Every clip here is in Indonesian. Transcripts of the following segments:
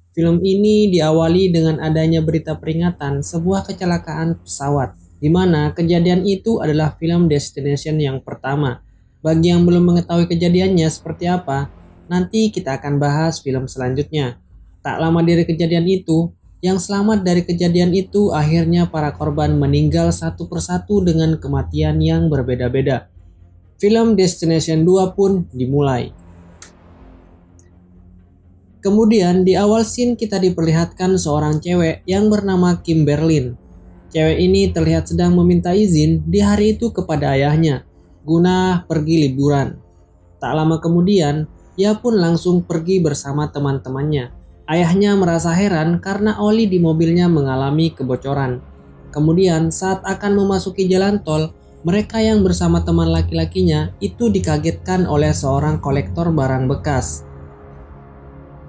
Film ini diawali dengan adanya berita peringatan sebuah kecelakaan pesawat, di mana kejadian itu adalah film Destination yang pertama. Bagi yang belum mengetahui kejadiannya seperti apa, nanti kita akan bahas film selanjutnya. Tak lama dari kejadian itu, yang selamat dari kejadian itu akhirnya para korban meninggal satu persatu dengan kematian yang berbeda-beda. Film Destination 2 pun dimulai. Kemudian di awal scene kita diperlihatkan seorang cewek yang bernama Kim Berlin. Cewek ini terlihat sedang meminta izin di hari itu kepada ayahnya guna pergi liburan. Tak lama kemudian, ia pun langsung pergi bersama teman-temannya. Ayahnya merasa heran karena oli di mobilnya mengalami kebocoran. Kemudian saat akan memasuki jalan tol, mereka yang bersama teman laki-lakinya itu dikagetkan oleh seorang kolektor barang bekas.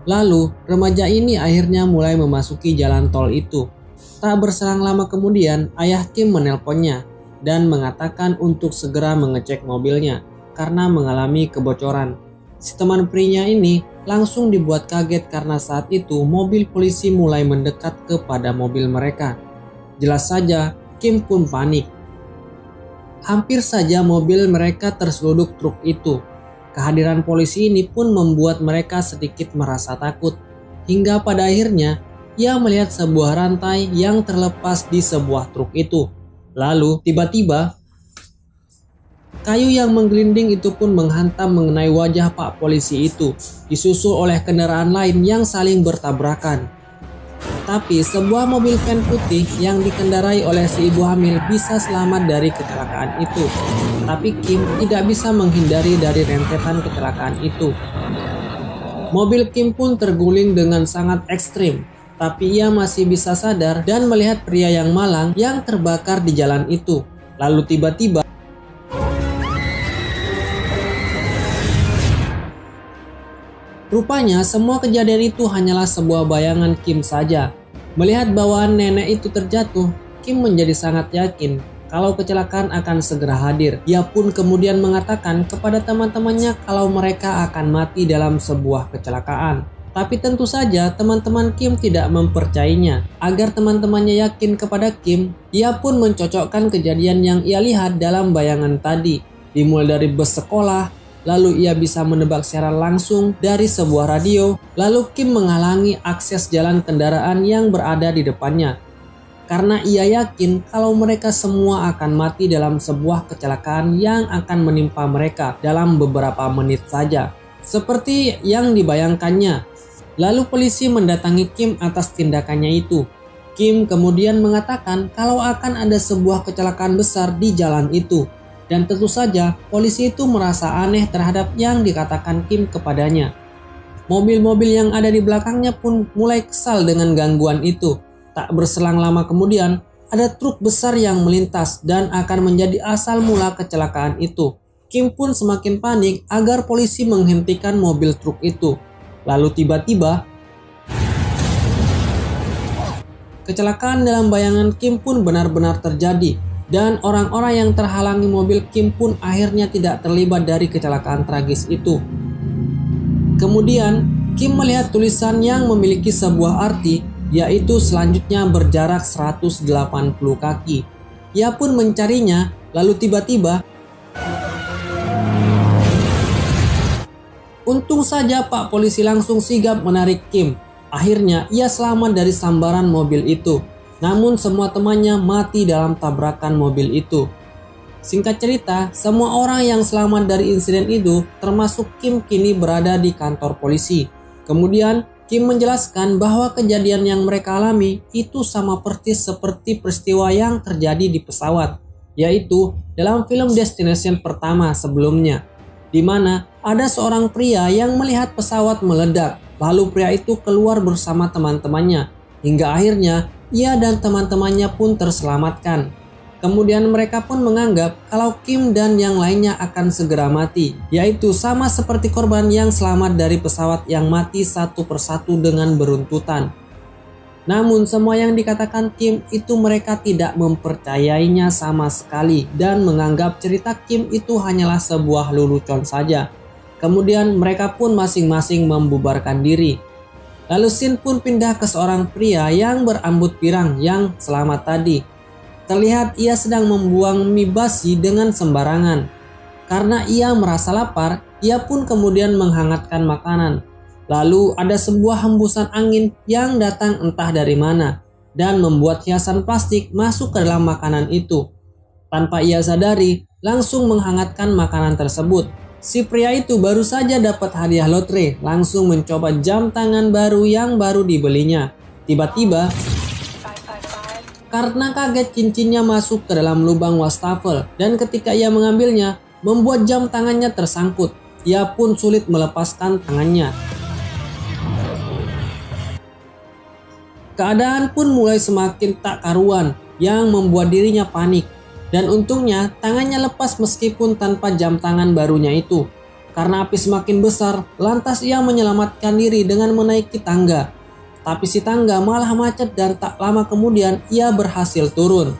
Lalu, remaja ini akhirnya mulai memasuki jalan tol itu. Tak berselang lama kemudian, ayah Kim menelponnya dan mengatakan untuk segera mengecek mobilnya karena mengalami kebocoran. Si teman prinya ini langsung dibuat kaget karena saat itu mobil polisi mulai mendekat kepada mobil mereka. Jelas saja, Kim pun panik. Hampir saja mobil mereka terseluduk truk itu. Kehadiran polisi ini pun membuat mereka sedikit merasa takut. Hingga pada akhirnya, ia melihat sebuah rantai yang terlepas di sebuah truk itu. Lalu tiba-tiba, kayu yang menggelinding itu pun menghantam mengenai wajah Pak Polisi itu, disusul oleh kendaraan lain yang saling bertabrakan. Tapi sebuah mobil van putih yang dikendarai oleh si ibu hamil bisa selamat dari kecelakaan itu. Tapi Kim tidak bisa menghindari dari rentetan kecelakaan itu. Mobil Kim pun terguling dengan sangat ekstrim, tapi ia masih bisa sadar dan melihat pria yang malang yang terbakar di jalan itu. Lalu tiba-tiba, rupanya semua kejadian itu hanyalah sebuah bayangan Kim saja. Melihat bawaan nenek itu terjatuh, Kim menjadi sangat yakin kalau kecelakaan akan segera hadir. Ia pun kemudian mengatakan kepada teman-temannya kalau mereka akan mati dalam sebuah kecelakaan. Tapi tentu saja teman-teman Kim tidak mempercayainya. Agar teman-temannya yakin kepada Kim, ia pun mencocokkan kejadian yang ia lihat dalam bayangan tadi. Dimulai dari bus sekolah, lalu ia bisa menebak secara langsung dari sebuah radio. Lalu Kim menghalangi akses jalan kendaraan yang berada di depannya. Karena ia yakin kalau mereka semua akan mati dalam sebuah kecelakaan yang akan menimpa mereka dalam beberapa menit saja. Seperti yang dibayangkannya. Lalu polisi mendatangi Kim atas tindakannya itu. Kim kemudian mengatakan kalau akan ada sebuah kecelakaan besar di jalan itu. Dan tentu saja polisi itu merasa aneh terhadap yang dikatakan Kim kepadanya. Mobil-mobil yang ada di belakangnya pun mulai kesal dengan gangguan itu. Tak berselang lama kemudian, ada truk besar yang melintas dan akan menjadi asal mula kecelakaan itu. Kim pun semakin panik agar polisi menghentikan mobil truk itu. Lalu tiba-tiba, kecelakaan dalam bayangan Kim pun benar-benar terjadi. Dan orang-orang yang terhalangi mobil Kim pun akhirnya tidak terlibat dari kecelakaan tragis itu. Kemudian, Kim melihat tulisan yang memiliki sebuah arti, yaitu selanjutnya berjarak 180 kaki. Ia pun mencarinya, lalu tiba-tiba, untung saja Pak Polisi langsung sigap menarik Kim. Akhirnya, ia selamat dari sambaran mobil itu. Namun semua temannya mati dalam tabrakan mobil itu. Singkat cerita, semua orang yang selamat dari insiden itu, termasuk Kim, kini berada di kantor polisi. Kemudian, Kim menjelaskan bahwa kejadian yang mereka alami itu sama persis seperti peristiwa yang terjadi di pesawat, yaitu dalam film Destination pertama sebelumnya, di mana ada seorang pria yang melihat pesawat meledak. Lalu pria itu keluar bersama teman-temannya, hingga akhirnya ia dan teman-temannya pun terselamatkan. Kemudian mereka pun menganggap kalau Kim dan yang lainnya akan segera mati, yaitu sama seperti korban yang selamat dari pesawat yang mati satu persatu dengan beruntutan. Namun semua yang dikatakan Kim itu mereka tidak mempercayainya sama sekali dan menganggap cerita Kim itu hanyalah sebuah lelucon saja. Kemudian mereka pun masing-masing membubarkan diri. Lalu scene pun pindah ke seorang pria yang berambut pirang yang selamat tadi. Terlihat ia sedang membuang mie basi dengan sembarangan. Karena ia merasa lapar, ia pun kemudian menghangatkan makanan. Lalu ada sebuah hembusan angin yang datang entah dari mana dan membuat hiasan plastik masuk ke dalam makanan itu. Tanpa ia sadari, langsung menghangatkan makanan tersebut. Si pria itu baru saja dapat hadiah lotre, langsung mencoba jam tangan baru yang baru dibelinya. Tiba-tiba, karena kaget cincinnya masuk ke dalam lubang wastafel dan ketika ia mengambilnya, membuat jam tangannya tersangkut. Ia pun sulit melepaskan tangannya. Keadaan pun mulai semakin tak karuan yang membuat dirinya panik. Dan untungnya tangannya lepas meskipun tanpa jam tangan barunya itu. Karena api semakin besar, lantas ia menyelamatkan diri dengan menaiki tangga. Tapi si tangga malah macet dan tak lama kemudian ia berhasil turun.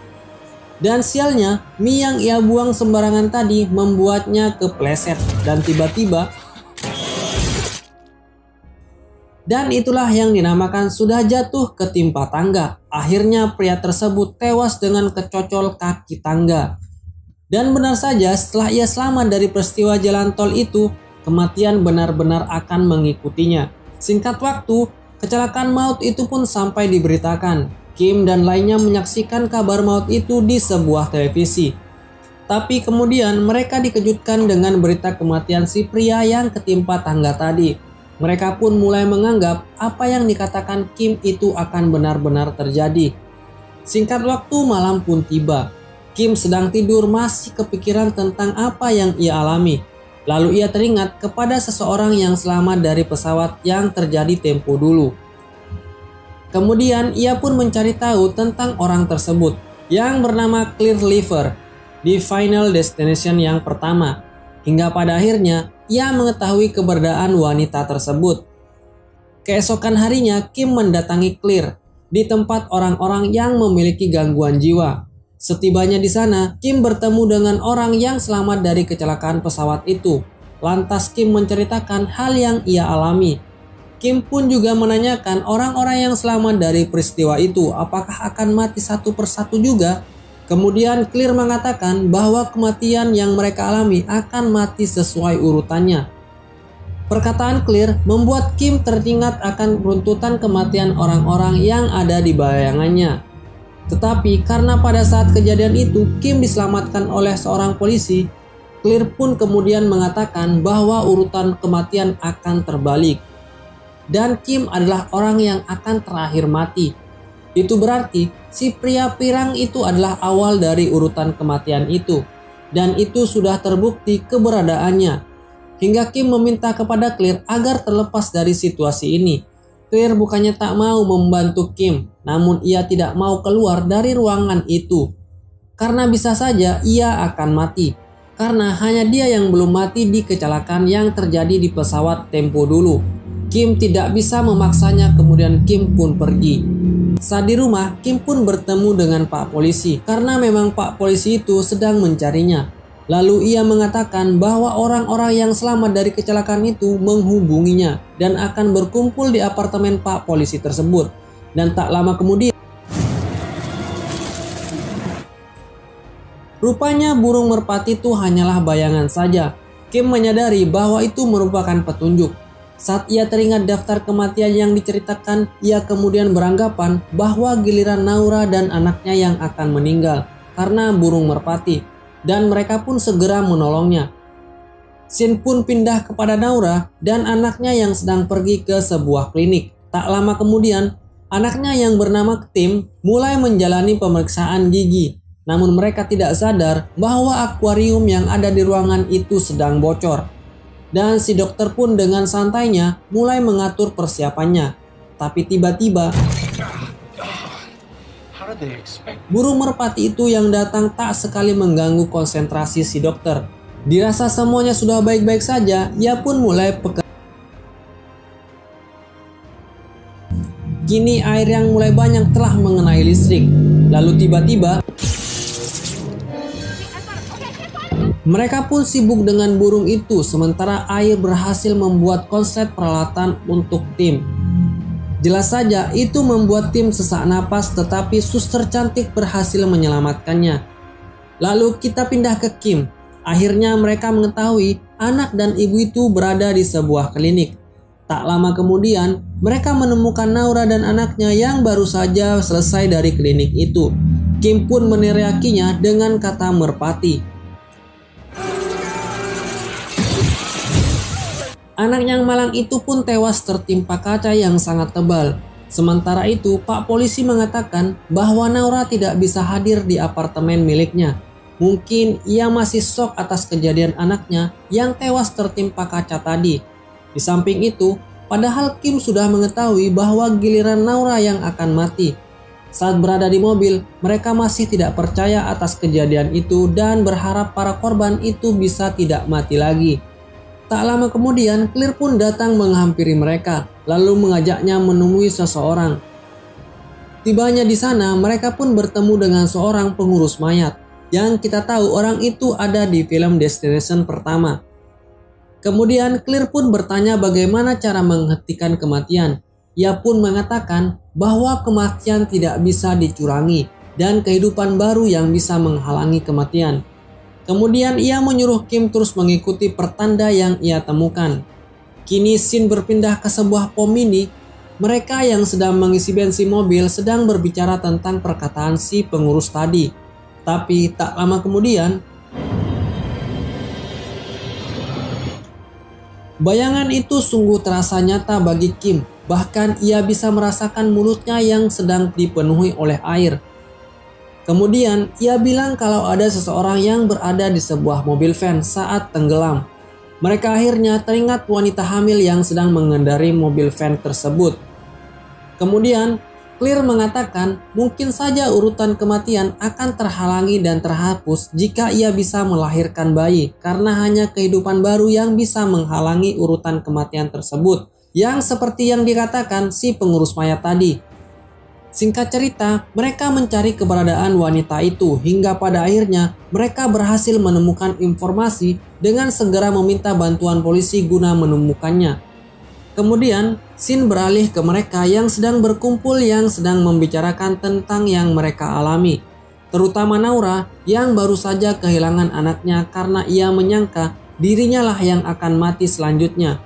Dan sialnya, mie yang ia buang sembarangan tadi membuatnya kepleset dan tiba-tiba. Dan itulah yang dinamakan sudah jatuh ketimpa tangga. Akhirnya pria tersebut tewas dengan kecocol kaki tangga. Dan benar saja setelah ia selamat dari peristiwa jalan tol itu, kematian benar-benar akan mengikutinya. Singkat waktu, kecelakaan maut itu pun sampai diberitakan. Kim dan lainnya menyaksikan kabar maut itu di sebuah televisi. Tapi kemudian mereka dikejutkan dengan berita kematian si pria yang ketimpa tangga tadi. Mereka pun mulai menganggap apa yang dikatakan Kim itu akan benar-benar terjadi. Singkat waktu malam pun tiba. Kim sedang tidur masih kepikiran tentang apa yang ia alami. Lalu ia teringat kepada seseorang yang selamat dari pesawat yang terjadi tempo dulu. Kemudian ia pun mencari tahu tentang orang tersebut yang bernama Claire Lever di Final Destination yang pertama. Hingga pada akhirnya ia mengetahui keberadaan wanita tersebut. Keesokan harinya Kim mendatangi Claire di tempat orang-orang yang memiliki gangguan jiwa. Setibanya di sana, Kim bertemu dengan orang yang selamat dari kecelakaan pesawat itu. Lantas Kim menceritakan hal yang ia alami. Kim pun juga menanyakan orang-orang yang selamat dari peristiwa itu apakah akan mati satu persatu juga. Kemudian Claire mengatakan bahwa kematian yang mereka alami akan mati sesuai urutannya. Perkataan Claire membuat Kim teringat akan runtutan kematian orang-orang yang ada di bayangannya. Tetapi karena pada saat kejadian itu Kim diselamatkan oleh seorang polisi, Claire pun kemudian mengatakan bahwa urutan kematian akan terbalik. Dan Kim adalah orang yang akan terakhir mati. Itu berarti si pria pirang itu adalah awal dari urutan kematian itu. Dan itu sudah terbukti keberadaannya. Hingga Kim meminta kepada Claire agar terlepas dari situasi ini. Claire bukannya tak mau membantu Kim, namun ia tidak mau keluar dari ruangan itu. Karena bisa saja ia akan mati. Karena hanya dia yang belum mati di kecelakaan yang terjadi di pesawat tempo dulu. Kim tidak bisa memaksanya, kemudian Kim pun pergi. Saat di rumah, Kim pun bertemu dengan Pak Polisi karena memang Pak Polisi itu sedang mencarinya. Lalu ia mengatakan bahwa orang-orang yang selamat dari kecelakaan itu menghubunginya dan akan berkumpul di apartemen Pak Polisi tersebut. Dan tak lama kemudian, rupanya burung merpati itu hanyalah bayangan saja. Kim menyadari bahwa itu merupakan petunjuk. Saat ia teringat daftar kematian yang diceritakan, ia kemudian beranggapan bahwa giliran Naura dan anaknya yang akan meninggal karena burung merpati, dan mereka pun segera menolongnya. Scene pun pindah kepada Naura dan anaknya yang sedang pergi ke sebuah klinik. Tak lama kemudian, anaknya yang bernama Tim mulai menjalani pemeriksaan gigi. Namun mereka tidak sadar bahwa akuarium yang ada di ruangan itu sedang bocor. Dan si dokter pun dengan santainya mulai mengatur persiapannya. Tapi tiba-tiba burung merpati itu yang datang tak sekali mengganggu konsentrasi si dokter. Dirasa semuanya sudah baik-baik saja, ia pun mulai Kini air yang mulai banyak telah mengenai listrik. Lalu tiba-tiba mereka pun sibuk dengan burung itu, sementara air berhasil membuat konslet peralatan untuk Tim. Jelas saja itu membuat tim sesak napas, tetapi suster cantik berhasil menyelamatkannya. Lalu kita pindah ke Kim. Akhirnya mereka mengetahui anak dan ibu itu berada di sebuah klinik. Tak lama kemudian, mereka menemukan Naura dan anaknya yang baru saja selesai dari klinik itu. Kim pun meneriakinya dengan kata merpati. Anak yang malang itu pun tewas tertimpa kaca yang sangat tebal. Sementara itu, Pak Polisi mengatakan bahwa Naura tidak bisa hadir di apartemen miliknya. Mungkin ia masih shock atas kejadian anaknya yang tewas tertimpa kaca tadi. Di samping itu, padahal Kim sudah mengetahui bahwa giliran Naura yang akan mati. Saat berada di mobil, mereka masih tidak percaya atas kejadian itu dan berharap para korban itu bisa tidak mati lagi. Tak lama kemudian, Claire pun datang menghampiri mereka, lalu mengajaknya menemui seseorang. Tibanya di sana, mereka pun bertemu dengan seorang pengurus mayat, yang kita tahu orang itu ada di film Destination pertama. Kemudian Claire pun bertanya bagaimana cara menghentikan kematian. Ia pun mengatakan bahwa kematian tidak bisa dicurangi dan kehidupan baru yang bisa menghalangi kematian. Kemudian ia menyuruh Kim terus mengikuti pertanda yang ia temukan. Kini scene berpindah ke sebuah pom mini. Mereka yang sedang mengisi bensin mobil sedang berbicara tentang perkataan si pengurus tadi. Tapi tak lama kemudian, bayangan itu sungguh terasa nyata bagi Kim. Bahkan ia bisa merasakan mulutnya yang sedang dipenuhi oleh air. Kemudian ia bilang kalau ada seseorang yang berada di sebuah mobil van saat tenggelam. Mereka akhirnya teringat wanita hamil yang sedang mengendarai mobil van tersebut. Kemudian Claire mengatakan mungkin saja urutan kematian akan terhalangi dan terhapus jika ia bisa melahirkan bayi, karena hanya kehidupan baru yang bisa menghalangi urutan kematian tersebut, yang seperti yang dikatakan si pengurus mayat tadi. Singkat cerita, mereka mencari keberadaan wanita itu hingga pada akhirnya mereka berhasil menemukan informasi dengan segera meminta bantuan polisi guna menemukannya. Kemudian, scene beralih ke mereka yang sedang berkumpul yang sedang membicarakan tentang yang mereka alami. Terutama Naura yang baru saja kehilangan anaknya karena ia menyangka dirinya lah yang akan mati selanjutnya.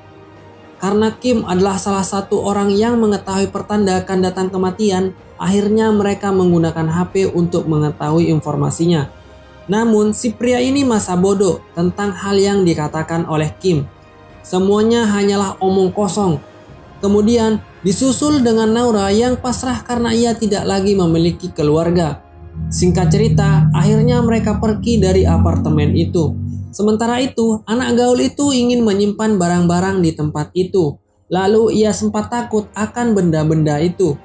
Karena Kim adalah salah satu orang yang mengetahui pertanda akan datang kematian, akhirnya mereka menggunakan HP untuk mengetahui informasinya. Namun si pria ini masa bodoh tentang hal yang dikatakan oleh Kim. Semuanya hanyalah omong kosong. Kemudian disusul dengan Naura yang pasrah karena ia tidak lagi memiliki keluarga. Singkat cerita, akhirnya mereka pergi dari apartemen itu. Sementara itu, anak gaul itu ingin menyimpan barang-barang di tempat itu. Lalu ia sempat takut akan benda-benda itu.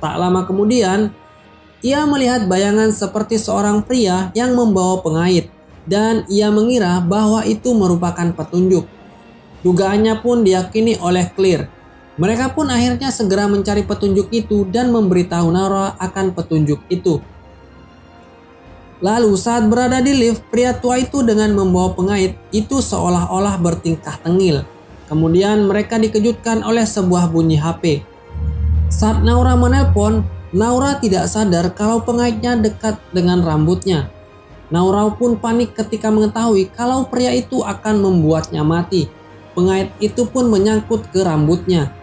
Tak lama kemudian, ia melihat bayangan seperti seorang pria yang membawa pengait. Dan ia mengira bahwa itu merupakan petunjuk. Dugaannya pun diyakini oleh Claire. Mereka pun akhirnya segera mencari petunjuk itu dan memberitahu Naura akan petunjuk itu. Lalu saat berada di lift, pria tua itu dengan membawa pengait itu seolah-olah bertingkah tengil. Kemudian mereka dikejutkan oleh sebuah bunyi HP. Saat Naura menelpon, Naura tidak sadar kalau pengaitnya dekat dengan rambutnya. Naura pun panik ketika mengetahui kalau pria itu akan membuatnya mati. Pengait itu pun menyangkut ke rambutnya.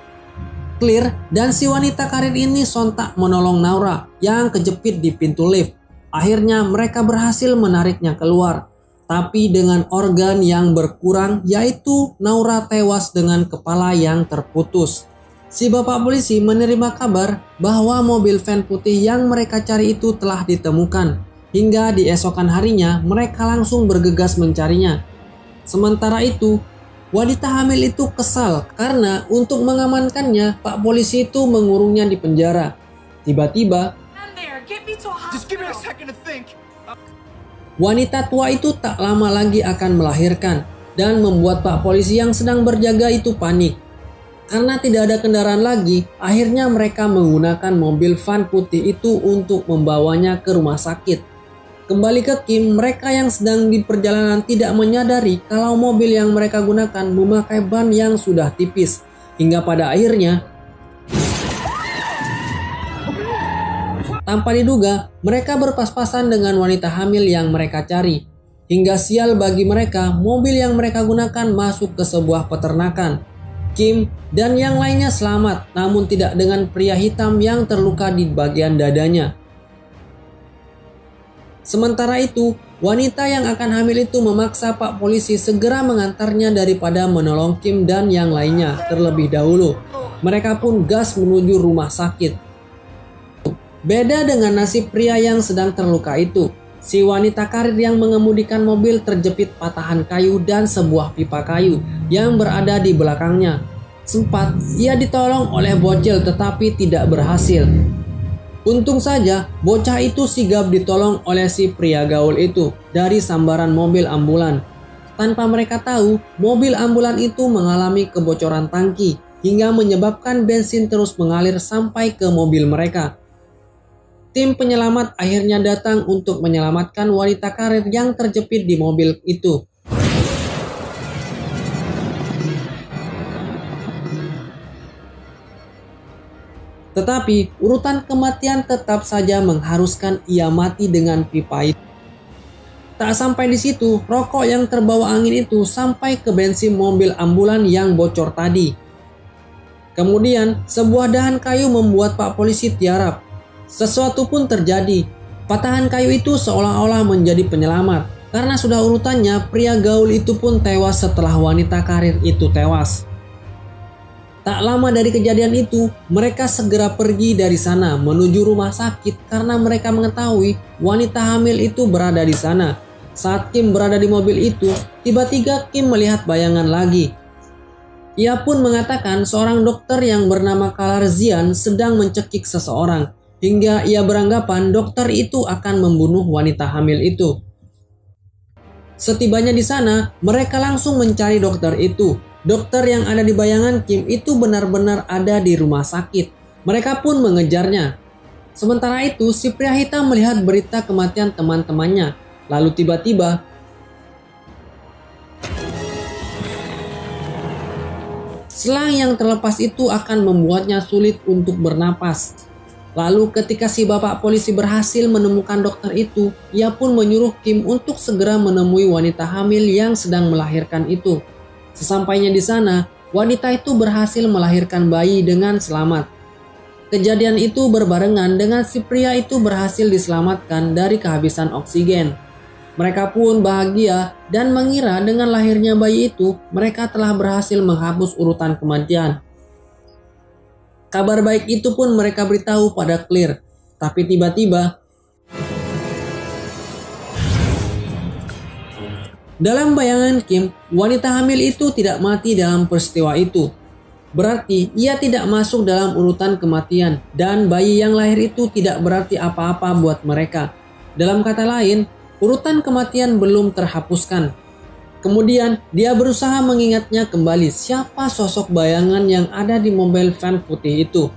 Claire dan si wanita karir ini sontak menolong Naura yang kejepit di pintu lift. Akhirnya mereka berhasil menariknya keluar. Tapi dengan organ yang berkurang, yaitu Naura tewas dengan kepala yang terputus. Si bapak polisi menerima kabar bahwa mobil van putih yang mereka cari itu telah ditemukan. Hingga di esokan harinya mereka langsung bergegas mencarinya. Sementara itu, wanita hamil itu kesal karena untuk mengamankannya, pak polisi itu mengurungnya di penjara. Tiba-tiba, wanita tua itu tak lama lagi akan melahirkan dan membuat pak polisi yang sedang berjaga itu panik. Karena tidak ada kendaraan lagi, akhirnya mereka menggunakan mobil van putih itu untuk membawanya ke rumah sakit. Kembali ke Kim, mereka yang sedang di perjalanan tidak menyadari kalau mobil yang mereka gunakan memakai ban yang sudah tipis. Hingga pada akhirnya Tanpa diduga, mereka berpas-pasan dengan wanita hamil yang mereka cari. Hingga sial bagi mereka, mobil yang mereka gunakan masuk ke sebuah peternakan. Kim dan yang lainnya selamat, namun tidak dengan pria hitam yang terluka di bagian dadanya. Sementara itu, wanita yang akan hamil itu memaksa Pak Polisi segera mengantarnya daripada menolong Kim dan yang lainnya terlebih dahulu. Mereka pun gas menuju rumah sakit. Beda dengan nasib pria yang sedang terluka itu, si wanita karir yang mengemudikan mobil terjepit patahan kayu dan sebuah pipa kayu yang berada di belakangnya. Sempat ia ditolong oleh bocil tetapi tidak berhasil. Untung saja bocah itu sigap ditolong oleh si pria gaul itu dari sambaran mobil ambulan. Tanpa mereka tahu, mobil ambulan itu mengalami kebocoran tangki hingga menyebabkan bensin terus mengalir sampai ke mobil mereka. Tim penyelamat akhirnya datang untuk menyelamatkan wanita karir yang terjepit di mobil itu. Tetapi urutan kematian tetap saja mengharuskan ia mati dengan pipa itu. Tak sampai di situ, rokok yang terbawa angin itu sampai ke bensin mobil ambulan yang bocor tadi. Kemudian sebuah dahan kayu membuat Pak Polisi tiarap. Sesuatu pun terjadi. Patahan kayu itu seolah-olah menjadi penyelamat. Karena sudah urutannya, pria gaul itu pun tewas setelah wanita karir itu tewas. Tak lama dari kejadian itu, mereka segera pergi dari sana menuju rumah sakit karena mereka mengetahui wanita hamil itu berada di sana. Saat Kim berada di mobil itu, tiba-tiba Kim melihat bayangan lagi. Ia pun mengatakan seorang dokter yang bernama Kalarzian sedang mencekik seseorang, hingga ia beranggapan dokter itu akan membunuh wanita hamil itu. Setibanya di sana, mereka langsung mencari dokter itu. Dokter yang ada di bayangan Kim itu benar-benar ada di rumah sakit. Mereka pun mengejarnya. Sementara itu, si pria hitam melihat berita kematian teman-temannya. Lalu tiba-tiba, selang yang terlepas itu akan membuatnya sulit untuk bernapas. Lalu ketika si bapak polisi berhasil menemukan dokter itu, ia pun menyuruh Kim untuk segera menemui wanita hamil yang sedang melahirkan itu. Sesampainya di sana, wanita itu berhasil melahirkan bayi dengan selamat. Kejadian itu berbarengan dengan si pria itu berhasil diselamatkan dari kehabisan oksigen. Mereka pun bahagia dan mengira dengan lahirnya bayi itu, mereka telah berhasil menghapus urutan kematian. Kabar baik itu pun mereka beritahu pada Claire, tapi tiba-tiba dalam bayangan Kim, wanita hamil itu tidak mati dalam peristiwa itu. Berarti ia tidak masuk dalam urutan kematian dan bayi yang lahir itu tidak berarti apa-apa buat mereka. Dalam kata lain, urutan kematian belum terhapuskan. Kemudian dia berusaha mengingatnya kembali siapa sosok bayangan yang ada di mobil van putih itu.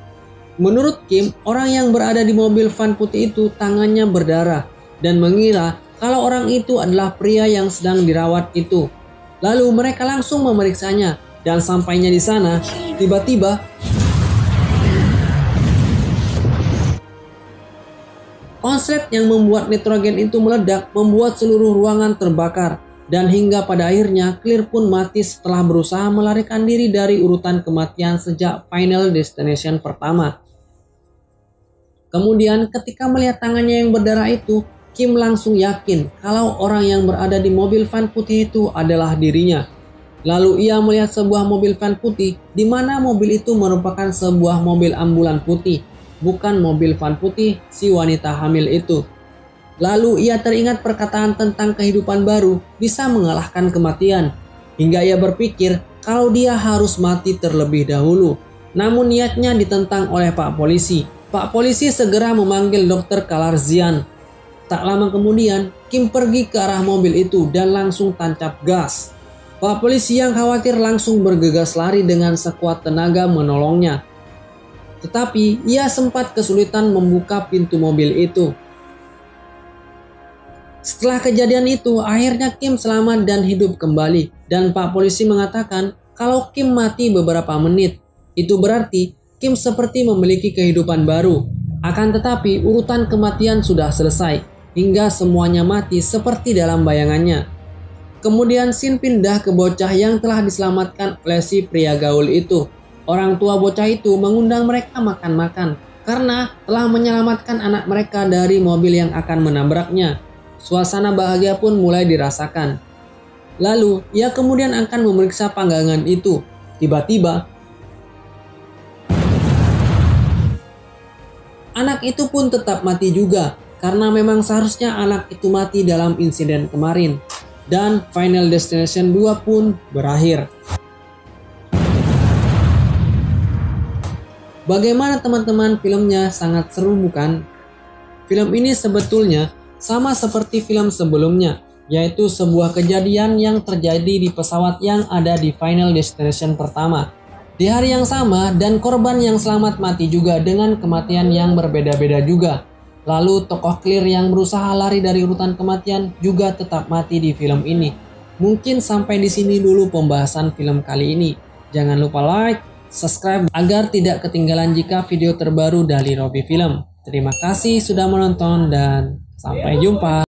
Menurut Kim, orang yang berada di mobil van putih itu tangannya berdarah dan mengira kalau orang itu adalah pria yang sedang dirawat itu. Lalu mereka langsung memeriksanya dan sampainya di sana, tiba-tiba konslet yang membuat nitrogen itu meledak membuat seluruh ruangan terbakar. Dan hingga pada akhirnya Claire pun mati setelah berusaha melarikan diri dari urutan kematian sejak Final Destination pertama. Kemudian ketika melihat tangannya yang berdarah itu, Kim langsung yakin kalau orang yang berada di mobil van putih itu adalah dirinya. Lalu ia melihat sebuah mobil van putih di mana mobil itu merupakan sebuah mobil ambulan putih, bukan mobil van putih si wanita hamil itu. Lalu ia teringat perkataan tentang kehidupan baru bisa mengalahkan kematian. Hingga ia berpikir kalau dia harus mati terlebih dahulu. Namun niatnya ditentang oleh Pak Polisi. Pak Polisi segera memanggil Dr. Kalarzian. Tak lama kemudian, Kim pergi ke arah mobil itu dan langsung tancap gas. Pak Polisi yang khawatir langsung bergegas lari dengan sekuat tenaga menolongnya. Tetapi ia sempat kesulitan membuka pintu mobil itu. Setelah kejadian itu, akhirnya Kim selamat dan hidup kembali. Dan Pak Polisi mengatakan kalau Kim mati beberapa menit. Itu berarti Kim seperti memiliki kehidupan baru. Akan tetapi urutan kematian sudah selesai, hingga semuanya mati seperti dalam bayangannya. Kemudian Shin pindah ke bocah yang telah diselamatkan oleh si pria gaul itu. Orang tua bocah itu mengundang mereka makan-makan karena telah menyelamatkan anak mereka dari mobil yang akan menabraknya. Suasana bahagia pun mulai dirasakan. Lalu ia kemudian akan memeriksa panggangan itu. Tiba-tiba anak itu pun tetap mati juga, karena memang seharusnya anak itu mati dalam insiden kemarin. Dan Final Destination 2 pun berakhir. Bagaimana teman-teman, filmnya sangat seru bukan? Film ini sebetulnya sama seperti film sebelumnya, yaitu sebuah kejadian yang terjadi di pesawat yang ada di Final Destination pertama. Di hari yang sama dan korban yang selamat mati juga dengan kematian yang berbeda-beda juga. Lalu tokoh Clear yang berusaha lari dari urutan kematian juga tetap mati di film ini. Mungkin sampai di sini dulu pembahasan film kali ini. Jangan lupa like, subscribe agar tidak ketinggalan jika video terbaru dari Robby Film. Terima kasih sudah menonton dan sampai jumpa.